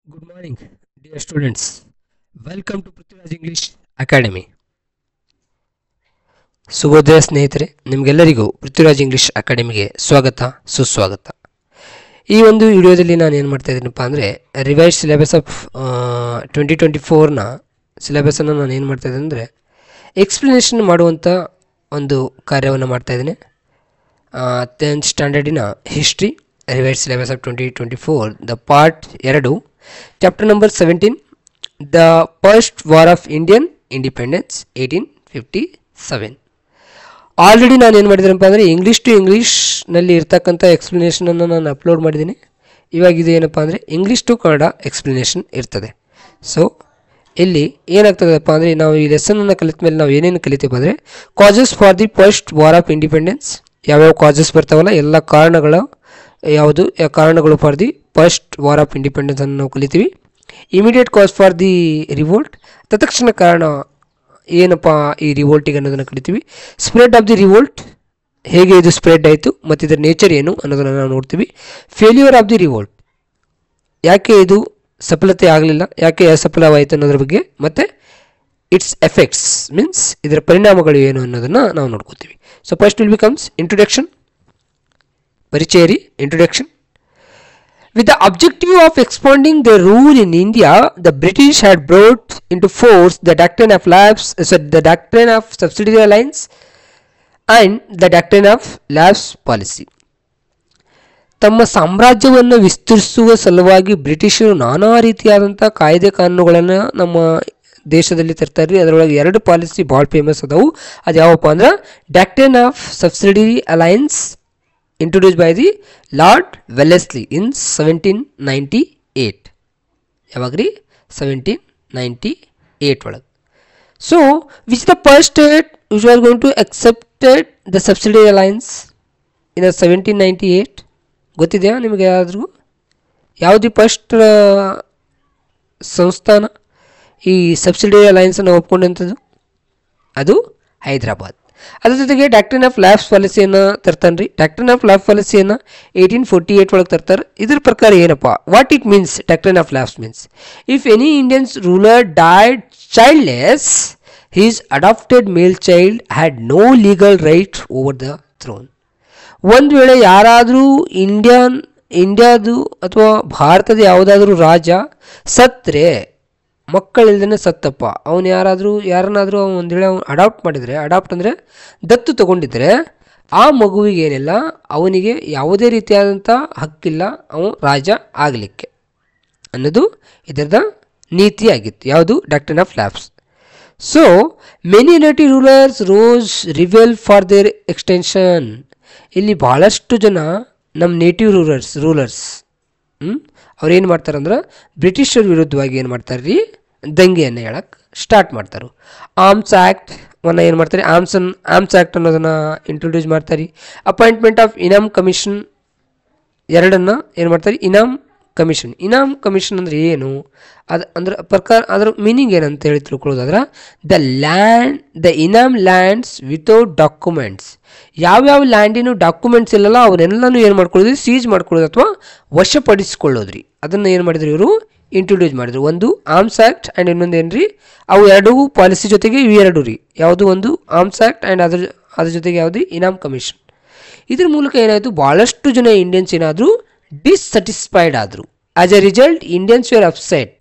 Good morning, dear students. Welcome to Prithviraj English Academy. ಶುಭೋದಯ ಸ್ನೇಹಿತರೆ, ನಿಮಗೆಲ್ಲರಿಗೂ ಪೃಥ್ವಿರಾಜ್ ಇಂಗ್ಲಿಷ್ ಅಕಾಡೆಮಿಗೆ ಸ್ವಾಗತ ಸುಸ್ವಾಗತ. ಈ ಒಂದು ವಿಡಿಯೋದಲ್ಲಿ ನಾನು ಏನು ಮಾಡ್ತಾ ಇದ್ದೀನಪ್ಪ ಅಂದರೆ ರಿವೈಸ್ ಸಿಲೆಬಸ್ ಆಫ್ 2024ನ ಸಿಲೆಬಸನ್ನು ನಾನು ಏನು ಮಾಡ್ತಾ ಇದ್ದೀನಿ ಅಂದರೆ ಎಕ್ಸ್ಪ್ಲನೇಷನ್ ಮಾಡುವಂಥ ಒಂದು ಕಾರ್ಯವನ್ನು ಮಾಡ್ತಾಯಿದ್ದೀನಿ. 10th ಸ್ಟ್ಯಾಂಡರ್ಡಿನ history revise syllabus of 2024 the part 2 chapter number 17 the first war of Indian independence 1857. Already ನಾನು ಏನು ಮಾಡಿದ್ದೀನಪ್ಪ ಅಂದರೆ ಇಂಗ್ಲೀಷ್ ಟು ಇಂಗ್ಲೀಷ್ನಲ್ಲಿ ಇರ್ತಕ್ಕಂಥ ಎಕ್ಸ್ಪ್ಲನೇಷನನ್ನು ನಾನು ಅಪ್ಲೋಡ್ ಮಾಡಿದ್ದೀನಿ. ಇವಾಗ ಇದು ಏನಪ್ಪ ಅಂದರೆ ಇಂಗ್ಲೀಷ್ ಟು ಕನ್ನಡ ಎಕ್ಸ್ಪ್ಲನೇಷನ್ ಇರ್ತದೆ. ಸೊ ಇಲ್ಲಿ ಏನಾಗ್ತದಪ್ಪ ಅಂದರೆ ನಾವು ಈ ಲೆಸನನ್ನು ಕಲಿತ ಮೇಲೆ ನಾವು ಏನೇನು ಕಲಿತೀವಿ ಅಂದರೆ causes for the first war of independence, ಯಾವ್ಯಾವ ಕಾಸಸ್ ಬರ್ತಾವಲ್ಲ ಎಲ್ಲ ಕಾರಣಗಳು ಕಾರಣಗಳು for the first war of independence ಅನ್ನು ನಾವು ಕಲಿತೀವಿ. Immediate cause for the revolt, ತತ್ಕ್ಷಣ ಕಾರಣ ಏನಪ್ಪ ಈ ರಿವೋಲ್ಟಿಗೆ ಅನ್ನೋದನ್ನು ಕಲಿತೀವಿ. ಸ್ಪ್ರೆಡ್ ಆಫ್ ದಿ ರಿವೋಲ್ಟ್, ಹೇಗೆ ಇದು ಸ್ಪ್ರೆಡ್ ಆಯಿತು ಮತ್ತು ಇದರ ನೇಚರ್ ಏನು ಅನ್ನೋದನ್ನು ನಾವು ನೋಡ್ತೀವಿ. ಫೇಲ್ಯೂರ್ ಆಫ್ ದಿ ರಿವೋಲ್ಟ್, ಯಾಕೆ ಇದು ಸಫಲತೆ ಆಗಲಿಲ್ಲ, ಯಾಕೆ ಅಸಫಲವಾಯಿತು ಅನ್ನೋದ್ರ ಬಗ್ಗೆ, ಮತ್ತು ಇಟ್ಸ್ ಎಫೆಕ್ಟ್ಸ್ ಮೀನ್ಸ್ ಇದರ ಪರಿಣಾಮಗಳು ಏನು ಅನ್ನೋದನ್ನು ನಾವು ನೋಡ್ಕೋತೀವಿ. So first will becomes introduction, ಪರಿಚಯ ರೀ introduction. With the objective of expanding their rule in India, the British had brought into force the doctrine of subsidiary alliance and the doctrine of lapse policy. ತಮ್ಮ ಸಾಮ್ರಾಜ್ಯವನ್ನು ವಿಸ್ತರಿಸುವ ಸಲುವಾಗಿ ಬ್ರಿಟಿಷರು ನಾನಾ ರೀತಿಯಾದಂಥ ಕಾಯ್ದೆ ಕಾನೂನುಗಳನ್ನು ನಮ್ಮ ದೇಶದಲ್ಲಿ ತರ್ತಾರೆ. ಅದರೊಳಗೆ ಎರಡು ಪಾಲಿಸಿ ಭಾಳ ಫೇಮಸ್ ಅದಾವು. ಅದು ಯಾವಪ್ಪ ಅಂದ್ರೆ doctrine of subsidiary alliance introduced by the Lord Wellesley in 1798. ಯಾವಾಗ್ರಿ 1798 ಒಳಗೆ. So which the first state which are going to accepted the subsidiary alliance in 1798 ಗೊತ್ತಿದೆಯಾ ನಿಮಗೆ? ಯಾವುದು ಫಸ್ಟ್ ಸಂಸ್ಥಾನ ಈ ಸಬ್ಸಿಡಿಯರಿ ಅಲೈನ್ಸನ್ನು ಒಪ್ಕೊಂಡಂಥದ್ದು? ಅದು ಹೈದರಾಬಾದ್. ಅದ್ರ ಜೊತೆಗೆ ಡಾಕ್ಟ್ರಿನ್ ಆಫ್ ಲ್ಯಾಪ್ಸ್ ಪಾಲಿಸಿಯನ್ನು ತರ್ತಾನೆ ರೀ. ಡಾಕ್ಟ್ರಿನ್ ಆಫ್ ಲ್ಯಾಪ್ಸ್ ಪಾಲಿಸಿಯನ್ನು 1848 ಒಳಗೆ ತರ್ತಾರೆ. ಇದ್ರ ಪ್ರಕಾರ ಏನಪ್ಪ, what it means doctrine of lapse means if any Indians ruler died childless, his adopted male child had no legal right over the throne. ಒಂದು ವೇಳೆ ಯಾರಾದರೂ ಇಂಡಿಯಾದು ಅಥವಾ ಭಾರತದ ಯಾವುದಾದ್ರೂ ರಾಜ ಸತ್ತರೆ, ಮಕ್ಕಳಿಲ್ದೇ ಸತ್ತಪ್ಪ, ಅವನು ಯಾರನ್ನಾದರೂ ಒಂದು ವೇಳೆ ಅವನು ಅಡಾಪ್ಟ್ ಮಾಡಿದರೆ, ಅಡಾಪ್ಟ್ ಅಂದರೆ ದತ್ತು ತಗೊಂಡಿದ್ರೆ ಆ ಮಗುವಿಗೆ ಏನಿಲ್ಲ, ಅವನಿಗೆ ಯಾವುದೇ ರೀತಿಯಾದಂಥ ಹಕ್ಕಿಲ್ಲ ಅವನು ರಾಜ ಆಗಲಿಕ್ಕೆ ಅನ್ನೋದು ಇದರದ ನೀತಿಯಾಗಿತ್ತು. ಯಾವುದು? Doctrine of lapse. So many native rulers rose ರಿವೆಲ್ ಫಾರ್ ದೇರ್ ಎಕ್ಸ್ಟೆನ್ಷನ್. ಇಲ್ಲಿ ಭಾಳಷ್ಟು ಜನ ನಮ್ಮ ನೇಟಿವ್ ರೂಲರ್ಸ್ ಅವ್ರೇನು ಮಾಡ್ತಾರಂದ್ರೆ ಬ್ರಿಟಿಷರ ವಿರುದ್ಧವಾಗಿ ಏನು ಮಾಡ್ತಾರೆ ರೀ, ದಂಗೆಯನ್ನು ಹೇಳಕ್ಕೆ ಸ್ಟಾರ್ಟ್ ಮಾಡ್ತಾರೆ. ಆರ್ಮ್ಸ್ ಆ್ಯಕ್ಟ್ ಅನ್ನು ಏನು ಮಾಡ್ತಾರೆ, ಆರ್ಮ್ಸ್ ಆ್ಯಕ್ಟ್ ಅನ್ನೋದನ್ನು ಇಂಟ್ರೊಡ್ಯೂಸ್ ಮಾಡ್ತಾರೆ. ಅಪಾಯಿಂಟ್ಮೆಂಟ್ ಆಫ್ ಇನಾಮ್ ಕಮಿಷನ್ ಎರಡನ್ನು ಏನು ಮಾಡ್ತಾರೆ, ಇನಾಮ್ ಕಮಿಷನ್ ಅಂದರೆ ಏನು, ಅದು ಅಂದ್ರೆ ಪ್ರಕಾರ ಅದರ ಮೀನಿಂಗ್ ಏನಂತ ಹೇಳಿ ತಿಳ್ಕೊಳ್ಳೋದಾದ್ರೆ the inam lands without documents, ಯಾವ್ಯಾವ ಲ್ಯಾಂಡಿನ ಡಾಕ್ಯುಮೆಂಟ್ಸ್ ಇಲ್ಲಲ್ಲ ಅವನ್ನೆಲ್ಲನೂ ಏನು ಮಾಡ್ಕೊಳ್ಳೋದು, ಸೀಜ್ ಮಾಡ್ಕೊಳ್ಳೋದು ಅಥವಾ ವಶಪಡಿಸ್ಕೊಳ್ಳೋದ್ರಿ. ಅದನ್ನು ಏನು ಮಾಡಿದ್ರು ಇವರು ಇಂಟ್ರೊಡ್ಯೂಸ್ ಮಾಡಿದ್ರು. ಒಂದು ಆರ್ಮ್ಸ್ ಆ್ಯಕ್ಟ್ ಆ್ಯಂಡ್ ಇನ್ನೊಂದು ಏನು ರೀ, ಅವು ಎರಡೂ ಪಾಲಿಸಿ ಜೊತೆಗೆ ಇವು ಎರಡು ರೀ. ಯಾವುದು? ಒಂದು ಆರ್ಮ್ಸ್ ಆ್ಯಕ್ಟ್ ಆ್ಯಂಡ್ ಅದ್ರ ಜೊತೆಗೆ ಯಾವುದು? ಇನಾಮ್ ಕಮಿಷನ್. ಇದ್ರ ಮೂಲಕ ಏನಾಯಿತು, ಭಾಳಷ್ಟು ಜನ ಇಂಡಿಯನ್ಸ್ ಏನಾದರೂ ಡಿಸ್ಸ್ಯಾಟಿಸ್ಫೈಡ್ ಆದರು. As a result Indians were upset,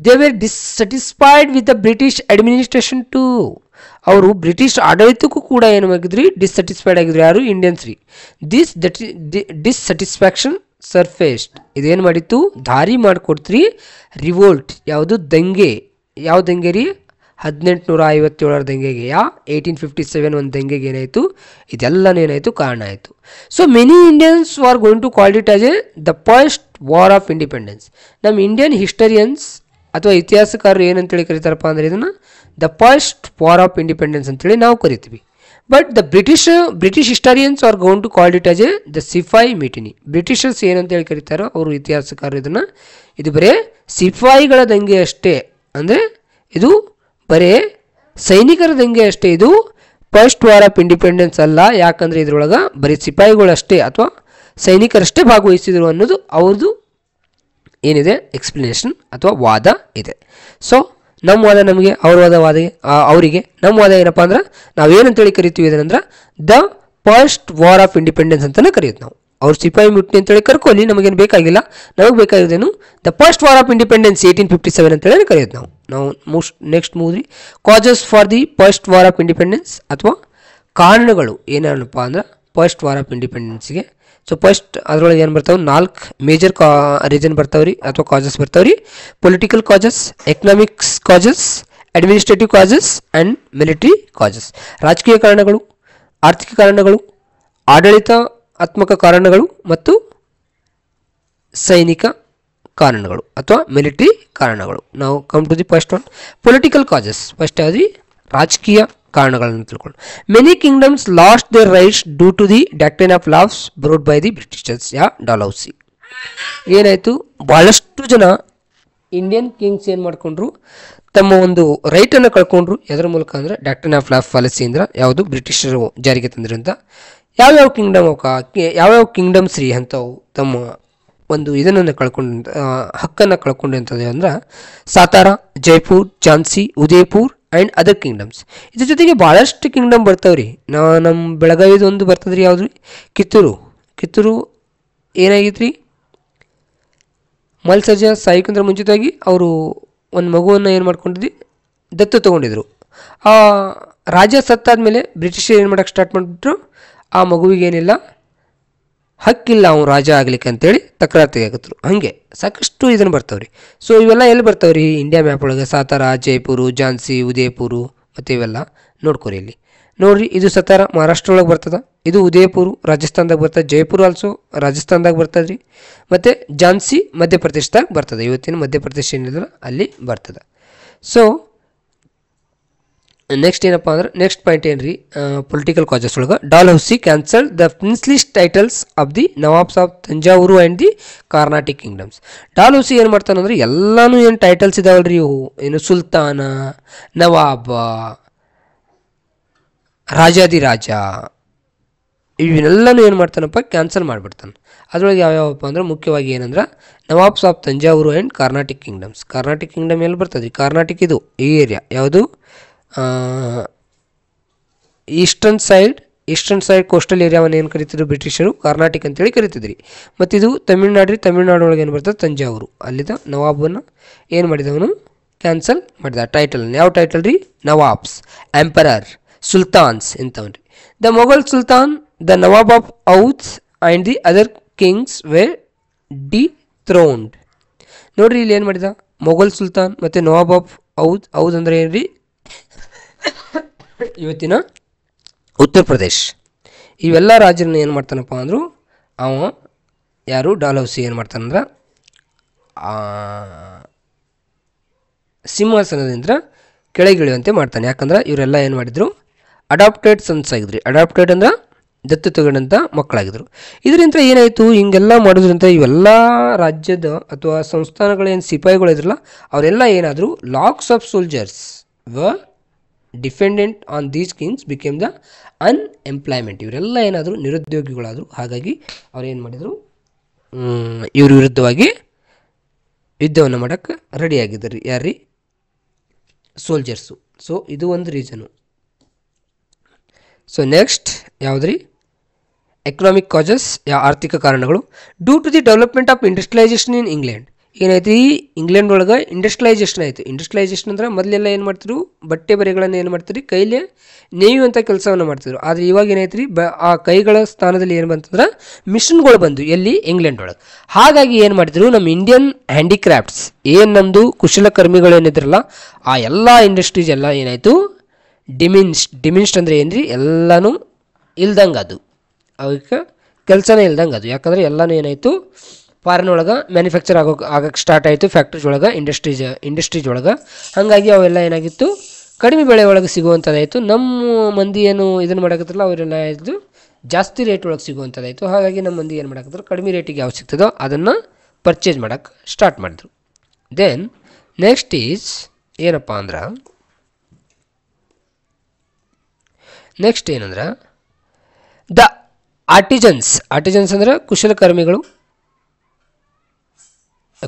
they were dissatisfied with the British administration too. ಅವರು ಬ್ರಿಟಿಷ್ ಆಡಳಿತಕ್ಕೂ ಕೂಡ ಏನು ಆಗಿದ್ರಿ, ಡಿಸ್ಸ್ಯಾಟಿಸ್ಫೈಡ್ ಆಗಿದ್ರು. ಯಾರು? ಇಂಡಿಯನ್ಸ್ ರೀ. ಡಿಸ್ಸ್ಯಾಟಿಸ್ಫ್ಯಾಕ್ಷನ್ ಸರ್ಫೇಸ್ಡ್, ಇದೇನು ಮಾಡಿತ್ತು, ದಾರಿ ಮಾಡಿಕೊಡ್ತ್ರಿ ರಿವೋಲ್ಟ್. ಯಾವುದು? ದಂಗೆ. ಯಾವ ದಂಗೆ ರೀ? 1857 ದಂಗೆಗೆ, 1857 ಒಂದು ದಂಗೆಗೆ ಏನಾಯಿತು, ಇದೆಲ್ಲನೂ ಏನಾಯಿತು, ಕಾರಣ ಆಯಿತು. So many Indians are going to called it as the first war of independence. ನಮ್ಮ ಇಂಡಿಯನ್ ಹಿಸ್ಟರಿಯನ್ಸ್ ಅಥವಾ ಇತಿಹಾಸಕಾರರು ಏನಂತೇಳಿ ಕರೀತಾರಪ್ಪ ಅಂದರೆ ಇದನ್ನು ದ ಫಸ್ಟ್ ವಾರ್ ಆಫ್ ಇಂಡಿಪೆಂಡೆನ್ಸ್ ಅಂತೇಳಿ ನಾವು ಕರಿತೀವಿ. But the British historians are going to called it as the sepoy mutiny. Britishers ಏನಂತೇಳಿ ಕರೀತಾರೋ ಅವರು ಇತಿಹಾಸಕಾರರು ಇದನ್ನು ಇದು ಬರೀ ಸಿಪಾಯಿಗಳ ದಂಗೆ ಅಷ್ಟೇ, ಅಂದರೆ ಇದು ಬರೀ ಸೈನಿಕರ ದಂಗೆ ಅಷ್ಟೇ, ಇದು ಫಸ್ಟ್ ವಾರ್ ಆಫ್ ಇಂಡಿಪೆಂಡೆನ್ಸ್ ಅಲ್ಲ. ಯಾಕಂದರೆ ಇದ್ರೊಳಗೆ ಬರೀ ಸಿಪಾಯಿಗಳಷ್ಟೇ ಅಥವಾ ಸೈನಿಕರಷ್ಟೇ ಭಾಗವಹಿಸಿದರು ಅನ್ನೋದು ಅವ್ರದ್ದು ಏನಿದೆ ಎಕ್ಸ್ಪ್ಲನೇಷನ್ ಅಥವಾ ವಾದ ಇದೆ. ಸೊ ನಮ್ಮ ವಾದ ನಮಗೆ, ಅವ್ರ ವಾದ ಅವರಿಗೆ, ನಮ್ಮ ವಾದ ಏನಪ್ಪ ಅಂದ್ರೆ ನಾವೇನಂತೇಳಿ ಕರಿತೀವಿ ಇದನ್ನಂದ್ರೆ the first war of independence ಅಂತಲೇ ಕರೆಯೋದು ನಾವು. ಅವ್ರು ಸಿಪಾಯಿ ಮುಟ್ಟಿ ಅಂತೇಳಿ ಕರ್ಕೊಳ್ಳಿ, ನಮಗೇನು ಬೇಕಾಗಿಲ್ಲ. ನಮಗೆ ಬೇಕಾಗಿದ್ದೇನು the first war of independence 1857 ಅಂತೇಳಿ ಕರೆಯೋದು ನಾವು next movie causes for the first war of independence ಅಥವಾ ಕಾರಣಗಳು ಏನಪ್ಪ ಅಂದ್ರೆ ಫಸ್ಟ್ ವಾರ್ ಆಫ್ ಇಂಡಿಪೆಂಡೆನ್ಸ್ಗೆ. ಸೊ ಫಸ್ಟ್ ಅದರೊಳಗೆ ಏನು ಬರ್ತಾವೆ, 4 ಮೇಜರ್ ರೀಸನ್ ಬರ್ತಾವ್ರಿ ಅಥವಾ ಕಾಜಸ್ ಬರ್ತಾವ್ರಿ. Political causes, economics causes, administrative causes and military causes. ರಾಜಕೀಯ ಕಾರಣಗಳು, ಆರ್ಥಿಕ ಕಾರಣಗಳು, ಆಡಳಿತಾತ್ಮಕ ಕಾರಣಗಳು ಮತ್ತು ಸೈನಿಕ ಕಾರಣಗಳು ಅಥವಾ ಮಿಲಿಟರಿ ಕಾರಣಗಳು. ನಾವು come to the first one, political causes. First ಯಾವ್ದು, ರಾಜಕೀಯ ಕಾರಣಗಳನ್ನು ತಿಳ್ಕೊಂಡು. Many kingdoms lost their rights due to the doctrine of lapse brought by the Britishers. Dalhousie ಏನಾಯಿತು, ಭಾಳಷ್ಟು ಜನ ಇಂಡಿಯನ್ ಕಿಂಗ್ಸ್ ಏನು ಮಾಡ್ಕೊಂಡ್ರು, ತಮ್ಮ ಒಂದು ರೈಟನ್ನು ಕಳ್ಕೊಂಡ್ರು. ಎದರ ಮೂಲಕ ಅಂದರೆ ಡಾಕ್ಟ್ರಿನ್ ಆಫ್ ಲಾಸ್ ಪಾಲಿಸಿಯಿಂದ, ಯಾವುದು ಬ್ರಿಟಿಷರು ಜಾರಿಗೆ ತಂದ್ರಂತ. ಯಾವ್ಯಾವ ಕಿಂಗ್ಡಮ್ಸ್ ರೀ ಅಂಥವು ತಮ್ಮ ಒಂದು ಇದನ್ನು ಕಳ್ಕೊಂಡು ಹಕ್ಕನ್ನು ಕಳ್ಕೊಂಡಂಥದ್ದು ಅಂದ್ರೆ Satara, Jaipur, Jhansi, Udaipur and other kingdoms. ಇದ್ರ ಜೊತೆಗೆ ಭಾಳಷ್ಟು ಕಿಂಗ್ಡಮ್ ಬರ್ತಾವ್ರಿ. ನಮ್ಮ ಬೆಳಗಾವಿದು ಒಂದು ಬರ್ತದೆ ರೀ, ಯಾವುದು, ಕಿತ್ತೂರು ಏನಾಗಿತ್ತು ರೀ, ಮಲ್ಸರ್ಜ ಸಾಯಿಕಂದ್ರೆ ಮುಂಚಿತವಾಗಿ ಅವರು ಒಂದು ಮಗುವನ್ನು ಏನು ಮಾಡ್ಕೊಂಡಿದ್ವಿ, ದತ್ತು ತೊಗೊಂಡಿದ್ರು. ಆ ರಾಜ ಸತ್ತಾದ್ಮೇಲೆ ಬ್ರಿಟಿಷರು ಏನು ಮಾಡೋಕ್ಕೆ ಸ್ಟಾರ್ಟ್ ಮಾಡಿಬಿಟ್ರು, ಆ ಮಗುವಿಗೇನಿಲ್ಲ ಹಕ್ಕಿಲ್ಲ ಅವ್ನು ರಾಜ ಆಗ್ಲಿಕ್ಕೆ ಅಂತೇಳಿ ತಕರಾರು ತೆಗಿಯಾಕತ್ರು. ಹಾಗೆ ಸಾಕಷ್ಟು ಇದನ್ನು ಬರ್ತಾವ್ರಿ. ಸೊ ಇವೆಲ್ಲ ಎಲ್ಲಿ ಬರ್ತಾವ್ರಿ, ಇಂಡಿಯಾ ಮ್ಯಾಪ್ ಒಳಗೆ ಸಾತಾರ, ಜೈಪುರು, ಝಾನ್ಸಿ, ಉದಯಪುರು ಮತ್ತು ಇವೆಲ್ಲ ನೋಡ್ಕೊರಿ. ಇಲ್ಲಿ ನೋಡ್ರಿ, ಇದು ಸತಾರ ಮಹಾರಾಷ್ಟ್ರ ಒಳಗೆ ಬರ್ತದೆ, ಇದು ಉದಯಪುರ ರಾಜಸ್ಥಾನದಾಗ ಬರ್ತದೆ, ಜೈಪುರ ಆಲ್ಸೋ ರಾಜಸ್ಥಾನದಾಗ ಬರ್ತದೆ ರೀ, ಮತ್ತು ಝಾನ್ಸಿ ಮಧ್ಯಪ್ರದೇಶದಾಗ ಬರ್ತದೆ. ಇವತ್ತಿನ ಮಧ್ಯಪ್ರದೇಶ ಏನಿಲ್ಲ ಅಲ್ಲಿ ಬರ್ತದೆ. ಸೊ ನೆಕ್ಸ್ಟ್ ಏನಪ್ಪ ಅಂದ್ರೆ ನೆಕ್ಸ್ಟ್ ಪಾಯಿಂಟ್ ಏನು ರೀ, ಪೊಲಿಟಿಕಲ್ ಕಾಜಸ್ ಒಳಗೆ Dalhousie cancel the princely titles of the nawabs of Thanjavur and the Carnatic kingdoms. Dalhousie ಏನು ಮಾಡ್ತಾನಂದ್ರೆ ಎಲ್ಲನೂ ಏನು ಟೈಟಲ್ಸ್ ಇದಾವಲ್ರಿ ಇವು, ಏನು ಸುಲ್ತಾನ, ನವಾಬ, ರಾಜಾದಿರಾಜ, ಇವನ್ನೆಲ್ಲನೂ ಏನು ಮಾಡ್ತಾನಪ್ಪ, ಕ್ಯಾನ್ಸಲ್ ಮಾಡಿಬಿಡ್ತಾನೆ. ಅದರೊಳಗೆ ಯಾವ್ಯಾವಪ್ಪ ಅಂದ್ರೆ ಮುಖ್ಯವಾಗಿ ಏನಂದ್ರೆ nawabs of Thanjavur and Carnatic kingdoms. Carnatic kingdom ಎಲ್ಲಿ ಬರ್ತದೆ ರೀ, ಕಾರ್ನಾಟಿಕ್ ಇದು ಈ ಏರಿಯಾ ಯಾವುದು, ಈಸ್ಟರ್ನ್ ಸೈಡ್ ಕೋಸ್ಟಲ್ ಏರಿಯಾವನ್ನು ಏನು ಕರಿತಿದ್ರು ಬ್ರಿಟಿಷರು, ಕಾರ್ನಾಟಿಕ್ ಅಂತೇಳಿ ಕರಿತಿದ್ರಿ. ಮತ್ತು ಇದು ತಮಿಳ್ನಾಡು ಒಳಗೆ ಏನು ಬರ್ತದೆ, ತಂಜಾವೂರು. ಅಲ್ಲಿದ್ದ ನವಾಬನ್ನು ಏನು ಮಾಡಿದವನು, ಕ್ಯಾನ್ಸಲ್ ಮಾಡಿದ ಟೈಟಲನ್ನು. ಯಾವ ಟೈಟಲ್ ರೀ, ನವಾಬ್ಸ್, ಎಂಪರರ್, ಸುಲ್ತಾನ್ಸ್ ಇಂಥವನ್ರಿ. The Mughal sultan, the nawab of Oudh and the other kings were dethroned. ನೋಡ್ರಿ ಇಲ್ಲಿ ಏನು ಮಾಡಿದ, ಮೊಘಲ್ ಸುಲ್ತಾನ್ ಮತ್ತು ನವಾಬ್ ಆಫ್ ಔಧ್ ಅಂದರೆ ಏನು ರೀ, ಇವತ್ತಿನ ಉತ್ತರ ಪ್ರದೇಶ್. ಇವೆಲ್ಲ ರಾಜ್ಯರನ್ನ ಏನು ಮಾಡ್ತಾನಪ್ಪ ಅಂದರು ಅವ ಯಾರು, ಡಾಲ್ಹೌಸಿ ಏನು ಮಾಡ್ತಾನಂದ್ರೆ ಸಿಂಹಾಸನದಿಂದ ಕೆಳಗಿಳಿಯುವಂತೆ ಮಾಡ್ತಾನೆ. ಯಾಕಂದ್ರೆ ಇವರೆಲ್ಲ ಏನು ಮಾಡಿದ್ರು, ಅಡಾಪ್ಟೆಡ್ ಸನ್ಸ್ ಆಗಿದ್ರಿ. ಅಡಾಪ್ಟೆಡ್ ಅಂದ್ರೆ ದತ್ತು ತಗೊಂಡಂಥ ಮಕ್ಕಳಾಗಿದ್ದರು. ಇದರಿಂದ ಏನಾಯಿತು, ಹಿಂಗೆಲ್ಲ ಮಾಡೋದ್ರಿಂದ ಇವೆಲ್ಲ ರಾಜ್ಯದ ಅಥವಾ ಸಂಸ್ಥಾನಗಳೇನು ಸಿಪಾಯಿಗಳಿದ್ರಲ್ಲ ಅವರೆಲ್ಲ ಏನಾದರೂ ಲಾಕ್ಸ್ ಆಫ್ ಸೋಲ್ಜರ್ಸ್ ವ dependent on these Kings became the unemployment. ಇವರೆಲ್ಲ ಏನಾದರೂ ನಿರುದ್ಯೋಗಿಗಳಾದರು. ಹಾಗಾಗಿ ಅವ್ರು ಏನು ಮಾಡಿದರು, ಇವ್ರ ವಿರುದ್ಧವಾಗಿ ಯುದ್ಧವನ್ನು ಮಾಡೋಕ್ಕೆ ರೆಡಿಯಾಗಿದ್ದಾರೆ ಯಾರ್ರೀ, ಸೋಲ್ಜರ್ಸು. ಸೊ ಇದು ಒಂದು ರೀಸನು. ಸೊ ನೆಕ್ಸ್ಟ್ ಯಾವುದ್ರಿ, ಎಕನಾಮಿಕ್ ಕಾಜಸ್, ಆರ್ಥಿಕ ಕಾರಣಗಳು. Due to the development of industrialisation in England. ಏನೈತಿ, ಇಂಗ್ಲೆಂಡ್ ಒಳಗೆ ಇಂಡಸ್ಟ್ರಿಯಲೈಸೇಷನ್ ಆಯಿತು. ಇಂಡಸ್ಟ್ರಿಯಲೈಸೇಷನ್ ಅಂದ್ರೆ ಮೊದಲೆಲ್ಲ ಏನು ಮಾಡ್ತಿದ್ರು, ಬಟ್ಟೆ ಬರೆಗಳನ್ನು ಏನು ಮಾಡ್ತೀರಿ, ಕೈಲೇ ನೇಯುವಂಥ ಕೆಲಸವನ್ನು ಮಾಡ್ತಿದ್ರು. ಆದರೆ ಇವಾಗ ಏನೈತ್ರಿ, ಆ ಕೈಗಳ ಸ್ಥಾನದಲ್ಲಿ ಏನು ಬಂತಂದ್ರೆ ಮಿಷನ್ಗಳು ಬಂದು ಎಲ್ಲಿ, ಇಂಗ್ಲೆಂಡ್ ಒಳಗೆ. ಹಾಗಾಗಿ ಏನು ಮಾಡಿದ್ರು, ನಮ್ಮ ಇಂಡಿಯನ್ ಹ್ಯಾಂಡಿಕ್ರಾಫ್ಟ್ಸ್ ಏನು ನಮ್ಮದು ಕುಶಲಕರ್ಮಿಗಳು ಏನಿದ್ರಲ್ಲ ಆ ಎಲ್ಲ ಇಂಡಸ್ಟ್ರೀಸ್ ಎಲ್ಲ ಏನಾಯಿತು, ಡಿಮಿನ್ಸ್ಡ್ ಅಂದರೆ ಏನು ರೀ, ಎಲ್ಲನೂ ಇಲ್ದಂಗೆ ಅದು, ಅವಕ್ಕೆ ಕೆಲಸನೇ ಇಲ್ದಂಗೆ ಅದು. ಯಾಕಂದರೆ ಎಲ್ಲನೂ ಏನಾಯಿತು, ಫಾರಿನ್ ಒಳಗೆ ಮ್ಯಾನುಫ್ಯಾಕ್ಚರ್ ಆಗಕ್ಕೆ ಸ್ಟಾರ್ಟ್ ಆಯಿತು, ಫ್ಯಾಕ್ಟ್ರೀಸ್ ಒಳಗೆ, ಇಂಡಸ್ಟ್ರೀಸ್ ಒಳಗೆ. ಹಾಗಾಗಿ ಅವೆಲ್ಲ ಏನಾಗಿತ್ತು, ಕಡಿಮೆ ಬೆಳೆ ಒಳಗೆ ಸಿಗುವಂಥದ್ದಾಯಿತು. ನಮ್ಮ ಮಂದಿ ಏನು ಇದನ್ನು ಮಾಡಕತ್ತಲ್ಲ ಅವರೆಲ್ಲ ಆಯಿತು ಜಾಸ್ತಿ ರೇಟ್ ಒಳಗೆ ಸಿಗುವಂಥದ್ದಾಯಿತು. ಹಾಗಾಗಿ ನಮ್ಮ ಮಂದಿ ಏನು ಮಾಡಕತ್ತರು, ಕಡಿಮೆ ರೇಟಿಗೆ ಯಾವ್ದು ಸಿಗ್ತದೋ ಅದನ್ನು ಪರ್ಚೇಸ್ ಮಾಡೋಕ್ಕೆ ಸ್ಟಾರ್ಟ್ ಮಾಡಿದ್ರು. ದೆನ್ ನೆಕ್ಸ್ಟ್ ಈಸ್ ಏನಪ್ಪ ಅಂದ್ರೆ, ನೆಕ್ಸ್ಟ್ ಏನಂದ್ರೆ ದ ಆರ್ಟಿಜನ್ಸ್ ಅಂದ್ರೆ ಕುಶಲಕರ್ಮಿಗಳು,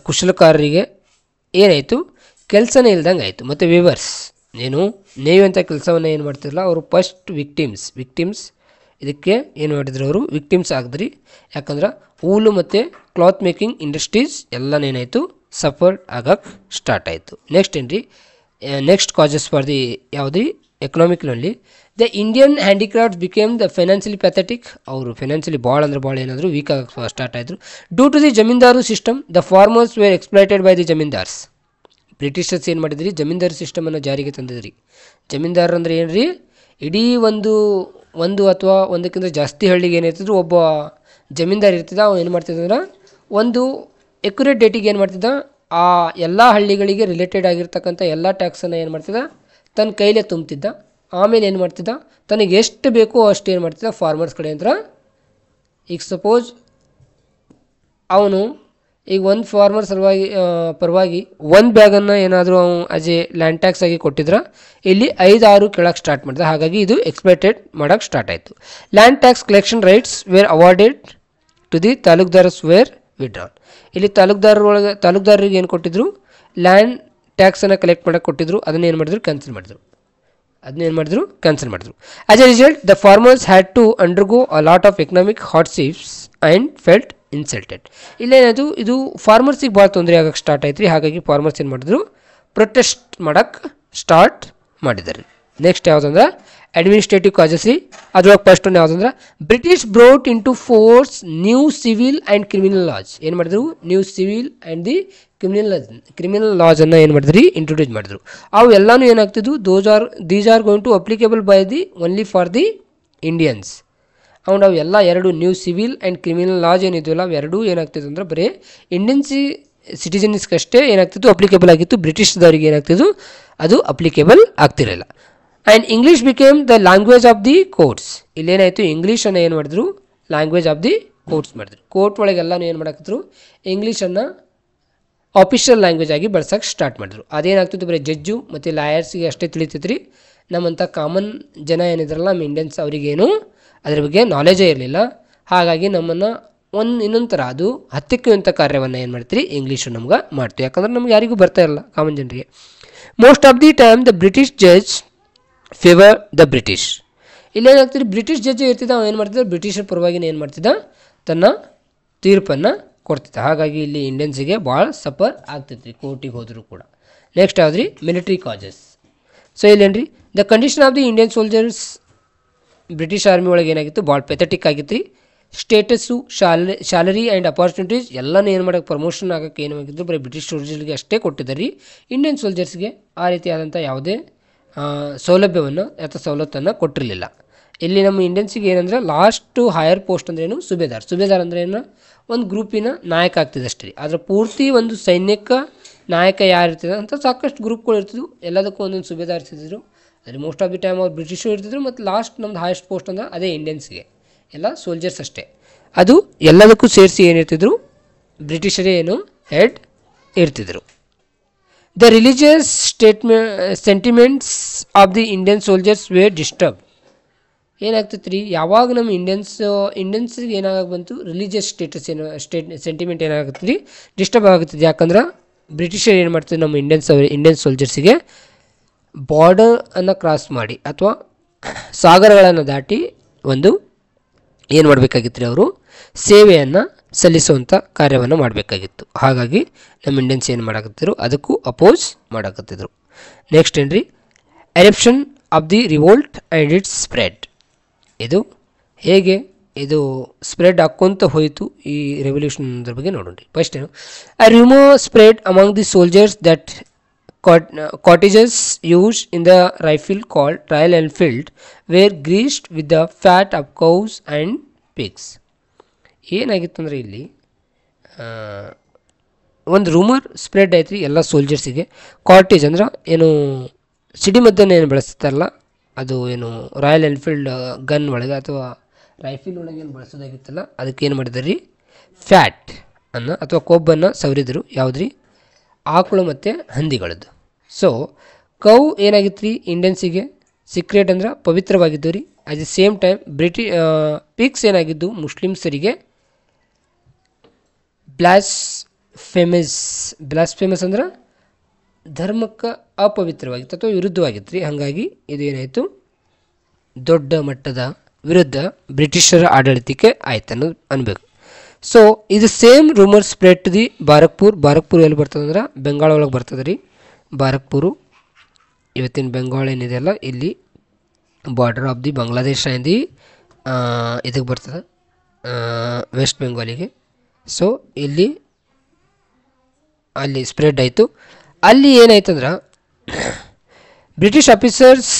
ಕುಶಲಕಾರರಿಗೆ ಏನಾಯಿತು, ಕೆಲಸನೇ ಇಲ್ದಂಗೆ ಆಯಿತು. ಮತ್ತು ವಿವರ್ಸ್ ಏನು ನೇಯುವಂಥ ಕೆಲಸವನ್ನು ಏನು ಮಾಡ್ತಿರಲ್ಲ ಅವರು ಫಸ್ಟ್ ವಿಕ್ಟಿಮ್ಸ್ ಇದಕ್ಕೆ ಏನು ಮಾಡಿದ್ರು, ಅವರು ವಿಕ್ಟಿಮ್ಸ್ ಆಗಿದ್ರಿ. ಯಾಕಂದ್ರೆ ಊಲು ಮತ್ತು ಕ್ಲಾತ್ ಮೇಕಿಂಗ್ ಇಂಡಸ್ಟ್ರೀಸ್ ಎಲ್ಲನೇನಾಯಿತು, ಸಫರ್ಡ್ ಆಗಕ್ಕೆ ಸ್ಟಾರ್ಟ್ ಆಯಿತು. ನೆಕ್ಸ್ಟ್ ಏನು ರೀ, ನೆಕ್ಸ್ಟ್ ಕಾಸಸ್ ಫಾರ್ ದಿ ಯಾವುದು ಎಕನಾಮಿಕ್ನಲ್ಲಿ the Indian handicrafts became the financially pathetic. ಅವರು ಫೈನಾನ್ಷಿಯಲಿ ಭಾಳ ಅಂದ್ರೆ ಭಾಳ ಏನಾದರೂ ವೀಕ್ ಆಗಕ್ಕೆ ಸ್ಟಾರ್ಟ್ ಆಯಿತು. Due to the zamindar system the farmers were exploited by the zamindars. Britishers ಏನು ಮಾಡಿದ್ರಿ, ಜಮೀನ್ದಾರ್ ಸಿಸ್ಟಮನ್ನು ಜಾರಿಗೆ ತಂದಿದ್ರಿ. ಜಮೀನ್ದಾರ ಅಂದರೆ ಏನು ರೀ, ಇಡೀ ಒಂದು ಅಥವಾ ಒಂದಕ್ಕಿಂತ ಜಾಸ್ತಿ ಹಳ್ಳಿಗೆ ಏನಾಯ್ತಿದ್ರು ಒಬ್ಬ ಜಮೀನ್ದಾರ್ ಇರ್ತಿದ್ದ. ಅವ್ನು ಏನು ಮಾಡ್ತಿದ್ದಂದ್ರೆ ಒಂದು ಎಕ್ಯುರೇಟ್ ಡೇಟಿಗೆ ಏನು ಮಾಡ್ತಿದ್ದ, ಆ ಎಲ್ಲ ಹಳ್ಳಿಗಳಿಗೆ ರಿಲೇಟೆಡ್ ಆಗಿರ್ತಕ್ಕಂಥ ಎಲ್ಲ ಟ್ಯಾಕ್ಸನ್ನು ಏನು ಮಾಡ್ತಿದ್ದ, ತನ್ನ ಕೈಲೇ ತುಂಬ್ತಿದ್ದ. ಆಮೇಲೆ ಏನು ಮಾಡ್ತಿದ್ದ, ತನಗೆ ಎಷ್ಟು ಬೇಕೋ ಅಷ್ಟು ಏನು ಮಾಡ್ತಿದ್ದ ಫಾರ್ಮರ್ಸ್ ಕಡೆ ಅಂದ್ರೆ. ಈಗ ಸಪೋಸ್ ಅವನು ಈಗ ಒಂದು ಫಾರ್ಮರ್ ಪರವಾಗಿ ಒಂದು ಬ್ಯಾಗನ್ನು ಏನಾದರೂ ಅವನು ಆಸ್ ಎ ಲ್ಯಾಂಡ್ ಟ್ಯಾಕ್ಸ್ ಆಗಿ ಕೊಟ್ಟಿದ್ರೆ ಇಲ್ಲಿ 5-6 ಕೇಳಕ್ಕೆ ಸ್ಟಾರ್ಟ್ ಮಾಡಿದ. ಹಾಗಾಗಿ ಇದು ಎಕ್ಸ್ಪ್ಲೈಟೆಡ್ ಮಾಡೋಕ್ಕೆ ಸ್ಟಾರ್ಟ್ ಆಯಿತು. Land tax collection rights were awarded to the taluqdars were withdrawn. ಇಲ್ಲಿ ತಾಲೂಕ್ದಾರರಿಗೆ ಏನು ಕೊಟ್ಟಿದ್ರು, ಲ್ಯಾಂಡ್ ಟ್ಯಾಕ್ಸನ್ನು ಕಲೆಕ್ಟ್ ಮಾಡೋಕ್ಕೆ ಕೊಟ್ಟಿದ್ರು. ಅದನ್ನೇನು ಮಾಡಿದ್ರು, ಕ್ಯಾನ್ಸಲ್ ಮಾಡಿದ್ರು. As a result the farmers had to undergo a lot of economic hardships and felt insulted. ಇಲ್ಲೇನದು, ಇದು ಫಾರ್ಮರ್ಸಿಗೆ ಭಾಳ ತೊಂದರೆ ಆಗಕ್ಕೆ ಸ್ಟಾರ್ಟ್ ಆಯ್ತು ರೀ. ಹಾಗಾಗಿ ಫಾರ್ಮರ್ಸ್ ಏನು ಮಾಡಿದ್ರು, ಪ್ರೊಟೆಸ್ಟ್ ಮಾಡೋಕ್ಕೆ ಸ್ಟಾರ್ಟ್ ಮಾಡಿದ್ದಾರೆ. ನೆಕ್ಸ್ಟ್ ಯಾವುದಂದ್ರೆ ಅಡ್ಮಿನಿಸ್ಟ್ರೇಟಿವ್ ಕಾಸಸ್ ರೀ. ಅದ್ರೊಳಗೆ ಫಸ್ಟ್ ಒಂದು ಯಾವುದಂದ್ರೆ British brought into force new civil and criminal laws. ಏನು ಮಾಡಿದ್ರು, new civil and the criminal ಲಾಸನ್ನು ಏನು ಮಾಡಿದ್ರಿ, ಇಂಟ್ರೊಡ್ಯೂಸ್ ಮಾಡಿದ್ರು. ಅವು ಎಲ್ಲನೂ ಏನಾಗ್ತಿದ್ವು, these are going to applicable by the only for the Indians. ಅವು ಎಲ್ಲ ಎರಡು new civil and criminal laws ಏನಿದ್ವಲ್ಲ ಅವು ಎರಡೂ ಏನಾಗ್ತಿದ್ವು ಅಂದ್ರೆ ಬರೀ ಇಂಡಿಯನ್ ಸಿಟಿಜನ್ಸ್ಗಷ್ಟೇ ಏನಾಗ್ತಿತ್ತು ಅಪ್ಲಿಕೇಬಲ್ ಆಗಿತ್ತು. ಬ್ರಿಟಿಷ್ದವ್ರಿಗೆ ಏನಾಗ್ತಿದ್ದು ಅದು ಅಪ್ಲಿಕೇಬಲ್ ಆಗ್ತಿರಲಿಲ್ಲ. And English became the language of the courts. ಇಲ್ಲೇನಾಯಿತು, ಇಂಗ್ಲೀಷನ್ನು ಏನು ಮಾಡಿದ್ರು, ಲ್ಯಾಂಗ್ವೇಜ್ ಆಫ್ ದಿ ಕೋರ್ಟ್ಸ್ ಮಾಡಿದ್ರು. ಕೋರ್ಟ್ ಒಳಗೆಲ್ಲನೂ ಏನು ಮಾಡಾಕಿದ್ರು, ಇಂಗ್ಲೀಷನ್ನು ಆಫಿಷಿಯಲ್ ಲ್ಯಾಂಗ್ವೇಜ್ ಆಗಿ ಬಳಸೋಕ್ಕೆ ಸ್ಟಾರ್ಟ್ ಮಾಡಿದ್ರು. ಅದೇನಾಗ್ತಿತ್ತು, ಬರೀ ಜಡ್ಜು ಮತ್ತು ಲಾಯರ್ಸಿಗೆ ಅಷ್ಟೇ ತಿಳಿತೈತೆ ರೀ. ನಮ್ಮಂಥ ಕಾಮನ್ ಜನ ಏನಿದ್ರಲ್ಲ ನಮ್ಮ ಇಂಡಿಯನ್ಸ್ ಅವರಿಗೇನು ಅದ್ರ ಬಗ್ಗೆ ನಾಲೆಜೇ ಇರಲಿಲ್ಲ. ಹಾಗಾಗಿ ನಮ್ಮನ್ನು ಇನ್ನೊಂದು ಥರ ಅದು ಹತ್ತಿಕ್ಕುವಂಥ ಕಾರ್ಯವನ್ನು ಏನು ಮಾಡ್ತೀರಿ, ಇಂಗ್ಲೀಷು ನಮ್ಗೆ ಮಾಡ್ತೀವಿ. ಯಾಕಂದ್ರೆ ನಮ್ಗೆ ಯಾರಿಗೂ ಬರ್ತಾ ಇರಲ್ಲ ಕಾಮನ್ ಜನರಿಗೆ. Most of the time the British judge favour the British. ಇಲ್ಲೇನಾಗ್ತಿರಿ, ಬ್ರಿಟಿಷ್ ಜಡ್ಜ್ ಇರ್ತಿದ್ದ, ಅವ ಏನು ಮಾಡ್ತಿದ್ದ, ಬ್ರಿಟಿಷರ ಪರವಾಗಿನ ಏನು ಮಾಡ್ತಿದ್ದ, ತನ್ನ ತೀರ್ಪನ್ನು ಕೊಡ್ತಿದ್ದ. ಹಾಗಾಗಿ ಇಲ್ಲಿ ಇಂಡಿಯನ್ಸಿಗೆ ಭಾಳ ಸಫರ್ ಆಗ್ತೈತಿ ಕೋರ್ಟಿಗೆ ಹೋದರೂ ಕೂಡ. ನೆಕ್ಸ್ಟ್ ಯಾವ್ದು ರೀ, ಮಿಲಿಟ್ರಿ ಕಾಸಸ್. ಸೊ ಇಲ್ಲೇನು ರೀ, the condition of the Indian soldiers British army ಒಳಗೆ ಏನಾಗಿತ್ತು, ಭಾಳ ಪೆಥೆಟಿಕ್ ಆಗಿತ್ತು ರೀ. ಸ್ಟೇಟಸ್ಸು, ಶಾಲರಿ ಆ್ಯಂಡ್ ಅಪಾರ್ಚುನಿಟೀಸ್ ಎಲ್ಲನೂ ಏನು ಮಾಡೋಕ್ಕೆ ಪ್ರಮೋಷನ್ ಆಗೋಕ್ಕೆ ಏನಾಗಿದ್ದು ಬರೀ ಬ್ರಿಟಿಷ್ ಸೋಲ್ಜರ್ಗೆ ಅಷ್ಟೇ ಕೊಟ್ಟಿದ್ದಾರೆ ರೀ. ಇಂಡಿಯನ್ ಸೋಲ್ಜರ್ಸ್ಗೆ ಆ ರೀತಿಯಾದಂಥ ಯಾವುದೇ ಸೌಲಭ್ಯವನ್ನು ಅಥವಾ ಸವಲತ್ತನ್ನು ಕೊಟ್ಟಿರಲಿಲ್ಲ. ಇಲ್ಲಿ ನಮ್ಮ ಇಂಡಿಯನ್ಸಿಗೆ ಏನಂದ್ರೆ ಲಾಸ್ಟು ಹೈಯರ್ ಪೋಸ್ಟ್ ಅಂದ್ರೇನು, ಸುಬೇದಾರ್ ಅಂದ್ರೆ ಏನು, ಒಂದು ಗ್ರೂಪಿನ ನಾಯಕ ಆಗ್ತಿದೆ ಅಷ್ಟೇ ರೀ. ಅದರ ಪೂರ್ತಿ ಒಂದು ಸೈನ್ಯಕ ನಾಯಕ ಯಾರು ಇರ್ತಿದ್ರು ಅಂತ ಸಾಕಷ್ಟು ಗ್ರೂಪ್ಗಳು ಇರ್ತಿದ್ವು. ಎಲ್ಲದಕ್ಕೂ ಒಂದೊಂದು ಸುಬೇದಾರ್ ಇರ್ತಿದ್ರು. ಅದ್ರ ಮೋಸ್ಟ್ ಆಫ್ ದಿ ಟೈಮ್ ಅವ್ರು ಬ್ರಿಟಿಷರು ಇರ್ತಿದ್ರು. ಮತ್ತು ಲಾಸ್ಟ್ ನಮ್ದು ಹೈಯೆಸ್ಟ್ ಪೋಸ್ಟ್ ಅಂದ್ರೆ ಅದೇ ಇಂಡಿಯನ್ಸ್ಗೆ, ಎಲ್ಲ ಸೋಲ್ಜರ್ಸ್ ಅಷ್ಟೇ. ಅದು ಎಲ್ಲದಕ್ಕೂ ಸೇರಿಸಿ ಏನಿರ್ತಿದ್ರು, ಬ್ರಿಟಿಷರೇ ಏನು ಹೆಡ್ ಇರ್ತಿದ್ರು. The religious sentiments of the Indian soldiers were disturb. ಏನಾಗ್ತೈತೆ ರೀ, ಯಾವಾಗ ನಮ್ಮ ಇಂಡಿಯನ್ಸ್ಗೆ ಏನಾಗ ಬಂತು, ರಿಲಿಜಿಯಸ್ ಸೆಂಟಿಮೆಂಟ್ ಏನಾಗುತ್ತೆ ರೀ, ಡಿಸ್ಟರ್ಬ್ ಆಗುತ್ತದೆ. ಯಾಕಂದ್ರೆ ಬ್ರಿಟಿಷರು ಏನು ಮಾಡ್ತಿದ್ರು, ನಮ್ಮ ಇಂಡಿಯನ್ ಸೋಲ್ಜರ್ಸಿಗೆ ಬಾರ್ಡರನ್ನು ಕ್ರಾಸ್ ಮಾಡಿ ಅಥವಾ ಸಾಗರಗಳನ್ನು ದಾಟಿ ಒಂದು ಏನು ಮಾಡಬೇಕಾಗಿತ್ತು ರೀ, ಅವರು ಸೇವೆಯನ್ನು ಸಲ್ಲಿಸುವಂಥ ಕಾರ್ಯವನ್ನು ಮಾಡಬೇಕಾಗಿತ್ತು. ಹಾಗಾಗಿ ನಮ್ಮ ಇಂಡಿಯನ್ಸ್ ಏನು ಮಾಡಾಕತ್ತಿದ್ರು, ಅದಕ್ಕೂ ಅಪೋಸ್ ಮಾಡಾಕತ್ತಿದ್ರು. ನೆಕ್ಸ್ಟ್ ಏನು ರೀ, eruption of the revolt and it's spread. ಇದು ಹೇಗೆ ಇದು ಸ್ಪ್ರೆಡ್ ಹಾಕ್ಕೊಂತ ಹೋಯಿತು ಈ ರೆವಲ್ಯೂಷನ್ ಅದ್ರ ಬಗ್ಗೆ ನೋಡೋಣ. ಫಸ್ಟ್ ಏನು, a rumor spread among the soldiers that cottages used in the rifle called Royal Enfield were greased with the fat of cows and pigs. ಏನಾಗಿತ್ತು ಅಂದರೆ ಇಲ್ಲಿ ಒಂದು ರೂಮರ್ ಸ್ಪ್ರೆಡ್ ಆಯ್ತು ರೀ ಎಲ್ಲ ಸೋಲ್ಜರ್ಸಿಗೆ. ಕಾಟೇಜ್ ಅಂದ್ರೆ ಏನು ಸಿಡಿ ಮದ್ದನ್ನು ಏನು ಬಳಸ್ತಾರಲ್ಲ, ಅದು ಏನು ರಾಯಲ್ ಎನ್ಫೀಲ್ಡ್ ಗನ್ ಒಳಗೆ ಅಥವಾ ರೈಫಿಲ್ ಒಳಗೆ ಏನು ಬಳಸೋದಾಗಿತ್ತಲ್ಲ, ಅದಕ್ಕೆ ಏನು ಮಾಡಿದಾರೆ ರೀ, ಫ್ಯಾಟ್ ಅನ್ನು ಅಥವಾ ಕೊಬ್ಬನ್ನು ಸವರಿದ್ರು. ಯಾವುದ್ರಿ, ಆಕಳು ಮತ್ತು ಹಂದಿಗಳದ್ದು. ಸೊ ಕೌ ಏನಾಗಿತ್ತು ರೀ, ಇಂಡಿಯನ್ಸಿಗೆ ಸೀಕ್ರೆಟ್ ಅಂದ್ರೆ ಪವಿತ್ರವಾಗಿದ್ದು ರೀ. At the same time pigs ಏನಾಗಿದ್ದು ಮುಸ್ಲಿಮ್ಸರಿಗೆ ಬ್ಲಾಸ್ಫೇಮಸ್ ಅಂದ್ರೆ ಧರ್ಮಕ್ಕೆ ಅಪವಿತ್ರವಾಗಿತ್ತು ಅಥವಾ ವಿರುದ್ಧವಾಗಿತ್ತು ರೀ. ಹಾಗಾಗಿ ಇದು ಏನಾಯಿತು, ದೊಡ್ಡ ಮಟ್ಟದ ವಿರುದ್ಧ ಬ್ರಿಟಿಷರ ಆಡಳಿತಕ್ಕೆ ಆಯ್ತು ಅನ್ಬೇಕು. ಸೊ ಇದು same rumour spread to the Barrackpore ಎಲ್ಲಿ ಬರ್ತದೆ ಅಂದ್ರೆ ಬೆಂಗಾಳ ಒಳಗೆ ಬರ್ತದೆ ರೀ. ಬಾರಕ್ಪುರು ಇವತ್ತಿನ ಬೆಂಗಾಳ ಏನಿದೆಯಲ್ಲ, ಇಲ್ಲಿ ಬಾರ್ಡರ್ ಆಫ್ ದಿ ಬಾಂಗ್ಲಾದೇಶ ಇಂದ ಇದಕ್ಕೆ ಬರ್ತದೆ, ವೆಸ್ಟ್ ಬೆಂಗಾಲಿಗೆ. ಸೊ ಅಲ್ಲಿ ಸ್ಪ್ರೆಡ್ ಆಯಿತು. ಅಲ್ಲಿ ಏನಾಯ್ತಂದ್ರೆ ಬ್ರಿಟಿಷ್ ಆಫೀಸರ್ಸ್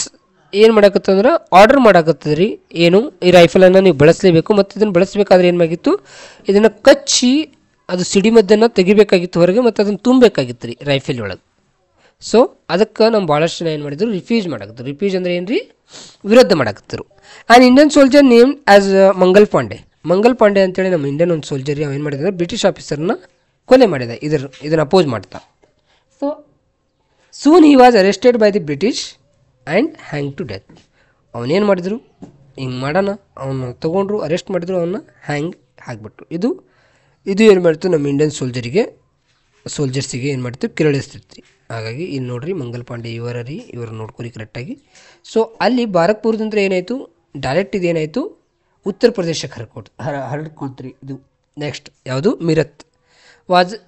ಏನು ಮಾಡಕತ್ತಂದ್ರೆ ಆರ್ಡರ್ ಮಾಡಕತ್ತದ್ರಿ, ಏನು ಈ ರೈಫಲನ್ನು ನೀವು ಬಳಸಲೇಬೇಕು, ಮತ್ತು ಇದನ್ನು ಬಳಸಬೇಕಾದ್ರೆ ಏನಾಗಿತ್ತು, ಇದನ್ನು ಕಚ್ಚಿ ಅದು ಸಿಡಿಮದ್ದನ್ನು ತೆಗಿಬೇಕಾಗಿತ್ತು ಹೊರಗೆ, ಮತ್ತು ಅದನ್ನು ತುಂಬಬೇಕಾಗಿತ್ತು ರೀ ರೈಫಲ್ ಒಳಗೆ. ಸೊ ಅದಕ್ಕೆ ನಮ್ಮ ಭಾಳಷ್ಟು ಜನ ಏನು ಮಾಡಿದ್ರು, ರಿಫ್ಯೂಸ್ ಮಾಡಕತ್ತರು. ರಿಫ್ಯೂಸ್ ಅಂದರೆ ಏನು ರೀ, ವಿರೋಧ ಮಾಡಕತ್ತರು. And Indian soldier named as Mangal Pandey ಅಂತೇಳಿ ನಮ್ಮ ಇಂಡಿಯನ್ ಒಂದು ಸೋಲ್ಜರ್ ಅವ ಏನು ಮಾಡಿದ್ರೆ ಬ್ರಿಟಿಷ್ ಆಫೀಸರ್ನ ಕೊಲೆ ಮಾಡಿದ, ಇದನ್ನು ಅಪೋಸ್ ಮಾಡ್ತಾ. So soon he was arrested by the British and hang to death. ಅವನೇನು ಮಾಡಿದರು, ಹಿಂಗೆ ಮಾಡೋಣ, ಅವನು ತೊಗೊಂಡ್ರು, ಅರೆಸ್ಟ್ ಮಾಡಿದ್ರು, ಅವನ್ನ ಹ್ಯಾಂಗ್ ಹಾಕ್ಬಿಟ್ರು. ಇದು ಏನು ಮಾಡ್ತು, ನಮ್ಮ ಇಂಡಿಯನ್ ಸೋಲ್ಜರ್ಸಿಗೆ ಏನು ಮಾಡ್ತೀವಿ, ಕೆರಳಿಸ್ತಿರ್ತೀವಿ. ಹಾಗಾಗಿ ಇಲ್ಲಿ ನೋಡ್ರಿ, ಮಂಗಲ್ ಪಾಂಡೆ ಇವರು ನೋಡ್ಕೊರಿ ಕರೆಕ್ಟಾಗಿ. ಸೊ ಅಲ್ಲಿ ಬಾರಕ್ಪುರದಿಂದ ಏನಾಯಿತು, ಡೈರೆಕ್ಟ್ ಇದೇನಾಯಿತು ಉತ್ತರ ಪ್ರದೇಶಕ್ಕೆ ಹರಡ್ಕೊಳ್ತ್ರಿ. ಇದು ನೆಕ್ಸ್ಟ್ ಯಾವುದು, ಮೀರತ್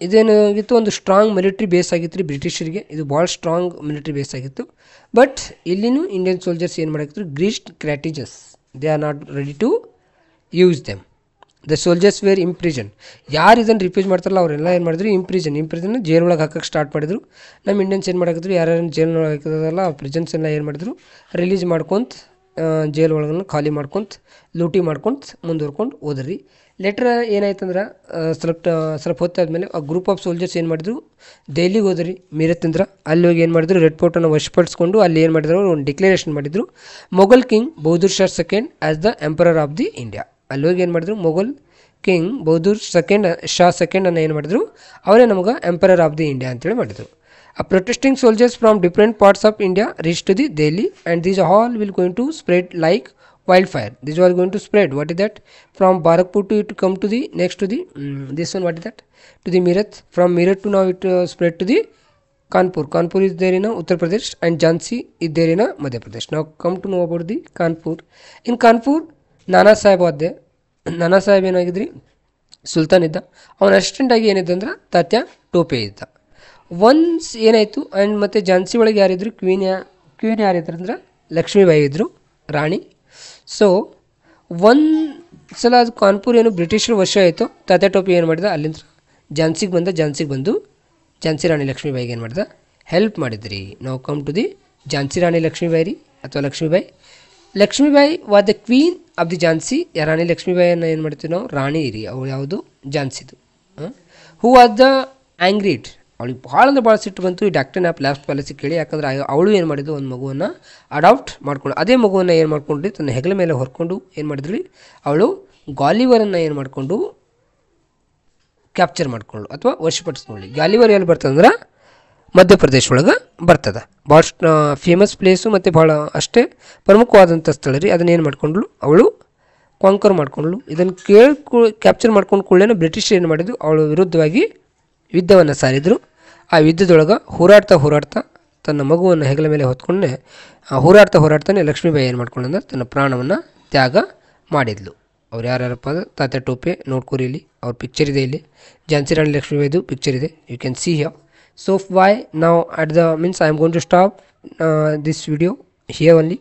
ಇದೇನಾಗಿತ್ತು, ಒಂದು ಸ್ಟ್ರಾಂಗ್ ಮಿಲಿಟ್ರಿ ಬೇಸ್ ಆಗಿತ್ತು ರೀ ಬ್ರಿಟಿಷರಿಗೆ. ಇದು ಭಾಳ ಸ್ಟ್ರಾಂಗ್ ಮಿಲಿಟ್ರಿ ಬೇಸ್ ಆಗಿತ್ತು. ಬಟ್ ಇಲ್ಲಿನೂ ಇಂಡಿಯನ್ ಸೋಲ್ಜರ್ಸ್ ಏನು ಮಾಡಾಕಿದ್ರು, greased cartridges, they are not ready to use them. The soldiers were imprison. ಯಾರು ಇದನ್ನು ರಿಫ್ಯೂಸ್ ಮಾಡ್ತಾರಲ್ಲ ಅವರೆಲ್ಲ ಏನು ಮಾಡಿದ್ರು, ಇಂಪ್ರಿಸನ್ ಜೈಲ್ ಒಳಗೆ ಹಾಕಕ್ಕೆ ಸ್ಟಾರ್ಟ್ ಮಾಡಿದ್ರು. ನಮ್ಮ ಇಂಡಿಯನ್ಸ್ ಏನು ಮಾಡಾಕಿದ್ರು, ಯಾರ್ಯಾರು ಜೈಲ್ ಒಳಗೆ ಹಾಕಿದಾರಲ್ಲ ಆ ಪ್ರಿಸನ್ಸ್ ಎಲ್ಲ ಏನು ಮಾಡಿದ್ರು, ರಿಲೀಸ್ ಮಾಡ್ಕೊಂತ ಜೈಲ್ ಒಳಗನ್ನು ಖಾಲಿ ಮಾಡ್ಕೊಂತ ಲೂಟಿ ಮಾಡ್ಕೊಂತ ಮುಂದುವರ್ಕೊಂಡು ಹೋದ್ರಿ. ಲೆಟ್ರ್ ಏನಾಯ್ತಂದ್ರೆ ಸ್ವಲ್ಪ ಹೊತ್ತಾದ್ಮೇಲೆ ಆ ಗ್ರೂಪ್ ಆಫ್ ಸೋಲ್ಜರ್ಸ್ ಏನು ಮಾಡಿದ್ರು, ದೆಹಲಿಗೆ ಹೋದ್ರಿ ಮೀರತ್ತಿಂದ್ರ. ಅಲ್ಲಿ ಹೋಗಿ ಏನು ಮಾಡಿದ್ರು, ರೆಡ್ ಫೋರ್ಟನ್ನು ವಶಪಡಿಸ್ಕೊಂಡು ಅಲ್ಲಿ ಏನು ಮಾಡಿದ್ರು, ಒಂದು ಡಿಕ್ಲರೇಷನ್ ಮಾಡಿದ್ರು, Mughal king Bahadur Shah second as the emperor of the India. ಅಲ್ಲಿ ಹೋಗಿ ಏನು ಮಾಡಿದ್ರು, ಮೊಘಲ್ ಕಿಂಗ್ ಬಹದ್ದೂರ್ ಶಾ ಸೆಕೆಂಡನ್ನು ಏನು ಮಾಡಿದ್ರು, ಅವರೇ ನಮಗೆ ಎಂಪರರ್ ಆಫ್ ದಿ ಇಂಡಿಯಾ ಅಂತೇಳಿ ಮಾಡಿದರು. A protesting soldiers from different parts of India reached to the Delhi, and these all will going to spread like wildfire. These are going to spread. What is that? From Barakpur to it come to the next to the this one. What is that? To the Meerut. From Meerut to now it spread to the Kanpur. Kanpur is there in Uttar Pradesh, and Jhansi is there in Madhya Pradesh. Now come to know about the Kanpur. In Kanpur, Nana Sahib was there. Nana Sahib ಏನಾಗಿದ್ರಿ, Sultan ಇದ್ದ. ಅವನ assistant ಆಗಿ ಏನಿದ್ದ ಅಂದ್ರೆ ತಾತ್ಯ ಟೋಪೆ ಇದ್ದ. Once ಏನಾಯಿತು, and ಮತ್ತು ಝಾನ್ಸಿ ಒಳಗೆ ಯಾರಿದ್ರು, queen ಯಾರಿದ್ರು ಅಂದ್ರೆ ಲಕ್ಷ್ಮೀಬಾಯಿ ಇದ್ದರು, ರಾಣಿ. ಸೊ ಸಲ ಅದು ಕಾನ್ಪುರ್ ಏನು ಬ್ರಿಟಿಷರ ವಶ ಆಯಿತು. ತಾತ್ಯ ಟೋಪಿ ಏನು ಮಾಡಿದ, ಅಲ್ಲಿಂದ ಝಾನ್ಸಿಗೆ ಬಂದು ಝಾನ್ಸಿ ರಾಣಿ ಲಕ್ಷ್ಮೀಬಾಯಿಗೆ ಏನು ಮಾಡಿದ, ಹೆಲ್ಪ್ ಮಾಡಿದ್ರಿ. ನಾವು come to the Jhansi Rani Lakshmibai ರೀ, ಅಥವಾ Lakshmibai was the queen of the Jhansi. Rani ಲಕ್ಷ್ಮೀಬಾಯಿಯನ್ನು ಏನು ಮಾಡ್ತೀವಿ ನಾವು, ರಾಣಿ ರೀ, ಅವಳು ಯಾವುದು, ಝಾನ್ಸಿದು. Who was the ಆ್ಯಂಗ್ರಿಡ್. ಅವಳಿಗೆ ಭಾಳ ಅಂದ್ರೆ ಭಾಳ ಸಿಟ್ಟು ಬಂತು ಈ ಡಾಕ್ಟರ್ ನ್ಯಾಪ್ ಲಾಸ್ಟ್ ಪಾಲಿಸಿ ಕೇಳಿ. ಯಾಕಂದ್ರೆ ಅವಳು ಏನು ಮಾಡಿದ್ದು, ಒಂದು ಮಗುವನ್ನು ಅಡಾಪ್ಟ್ ಮಾಡ್ಕೊಂಡು, ಅದೇ ಮಗುವನ್ನು ಏನು ಮಾಡ್ಕೊಂಡ್ರಿ, ತನ್ನ ಹೆಗಲ ಮೇಲೆ ಹೊರ್ಕೊಂಡು ಏನು ಮಾಡಿದ್ರಿ, ಅವಳು ಗಾಲಿವರನ್ನು ಏನು ಮಾಡಿಕೊಂಡು ಕ್ಯಾಪ್ಚರ್ ಮಾಡ್ಕೊಂಡು ಅಥವಾ ವಶಪಡಿಸ್ಕೊಳ್ಳಿ. ಗಾಲಿವರ್ ಎಲ್ಲಿ ಬರ್ತದೆ ಅಂದ್ರೆ ಮಧ್ಯಪ್ರದೇಶ ಒಳಗೆ ಬರ್ತದೆ. ಭಾಳ ಫೇಮಸ್ ಪ್ಲೇಸು ಮತ್ತು ಭಾಳ ಅಷ್ಟೇ ಪ್ರಮುಖವಾದಂಥ ಸ್ಥಳ ರೀ. ಅದನ್ನ ಏನು ಮಾಡ್ಕೊಂಡ್ಳು, ಅವಳು ಕಾಂಕರ್ ಮಾಡ್ಕೊಂಡ್ಳು. ಇದನ್ನು ಕ್ಯಾಪ್ಚರ್ ಮಾಡ್ಕೊಂಡು ಕೂಡಲೇ ಬ್ರಿಟಿಷ್ ಏನು ಮಾಡಿದ್ರು, ಅವಳು ವಿರುದ್ಧವಾಗಿ ಯುದ್ಧವನ್ನು ಸಾರಿದ್ರು. ಆ ಯುದ್ಧದೊಳಗೆ ಹೋರಾಡ್ತಾ ತನ್ನ ಮಗುವನ್ನು ಹೆಗಲ ಮೇಲೆ ಹೊತ್ಕೊಂಡೆ ಹೋರಾಡ್ತಾನೆ ಲಕ್ಷ್ಮೀಬಾಯಿ ಏನು ಮಾಡ್ಕೊಂಡ್ರೆ ತನ್ನ ಪ್ರಾಣವನ್ನು ತ್ಯಾಗ ಮಾಡಿದ್ಲು. ಅವ್ರು ಯಾರ್ಯಾರಪ್ಪ ಅಂದ್ರೆ ತಾತ್ಯ ಟೋಪೆ ನೋಡ್ಕೊರಿ, ಇಲ್ಲಿ ಅವ್ರ ಪಿಕ್ಚರ್ ಇದೆ, ಇಲ್ಲಿ ಝಾನ್ಸಿ ರಾಣಿ ಲಕ್ಷ್ಮೀಬಾಯಿದು ಪಿಕ್ಚರ್ ಇದೆ, you can see here. So why ನಾವು at the means I am going to stop this video here only.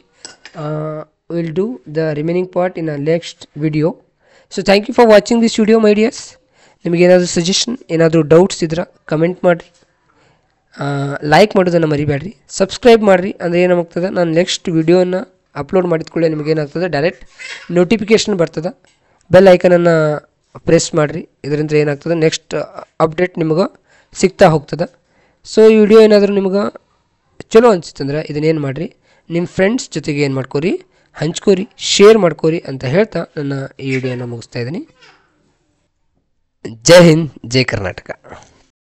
Will do the remaining part in a next video. So thank you for watching this video my dears. ನಿಮಗೇನಾದರೂ suggestion, ಏನಾದರೂ doubts ಇದ್ರೆ comment ಮಾಡಿರಿ, like ಮಾಡೋದನ್ನು ಮರಿಬೇಡ್ರಿ, subscribe ಮಾಡಿರಿ. ಅಂದರೆ ಏನಾಗ್ತದೆ, ನಾನು ನೆಕ್ಸ್ಟ್ ವಿಡಿಯೋನ ಅಪ್ಲೋಡ್ ಮಾಡಿದ್ಕೊಳ್ಳೆ ನಿಮಗೇನಾಗ್ತದೆ, ಡೈರೆಕ್ಟ್ ನೋಟಿಫಿಕೇಷನ್ ಬರ್ತದೆ. ಬೆಲ್ ಐಕನನ್ನು ಪ್ರೆಸ್ ಮಾಡಿರಿ. ಇದರಿಂದ ಏನಾಗ್ತದೆ, ನೆಕ್ಸ್ಟ್ ಅಪ್ಡೇಟ್ ನಿಮಗೆ ಸಿಗ್ತಾ ಹೋಗ್ತದೆ. ಸೊ ಈ ವಿಡಿಯೋ ಏನಾದರೂ ನಿಮ್ಗೆ ಚಲೋ ಅನಿಸುತ್ತಂದ್ರೆ ಇದನ್ನೇನು ಮಾಡಿರಿ, ನಿಮ್ಮ ಫ್ರೆಂಡ್ಸ್ ಜೊತೆಗೆ ಏನು ಮಾಡ್ಕೋರಿ, ಹಂಚ್ಕೋರಿ, ಶೇರ್ ಮಾಡ್ಕೋರಿ ಅಂತ ಹೇಳ್ತಾ ನನ್ನ ಈ ವಿಡಿಯೋನ ಮುಗಿಸ್ತಾ ಇದ್ದೀನಿ. ಜೈ ಹಿಂದ್, ಜೈ ಕರ್ನಾಟಕ.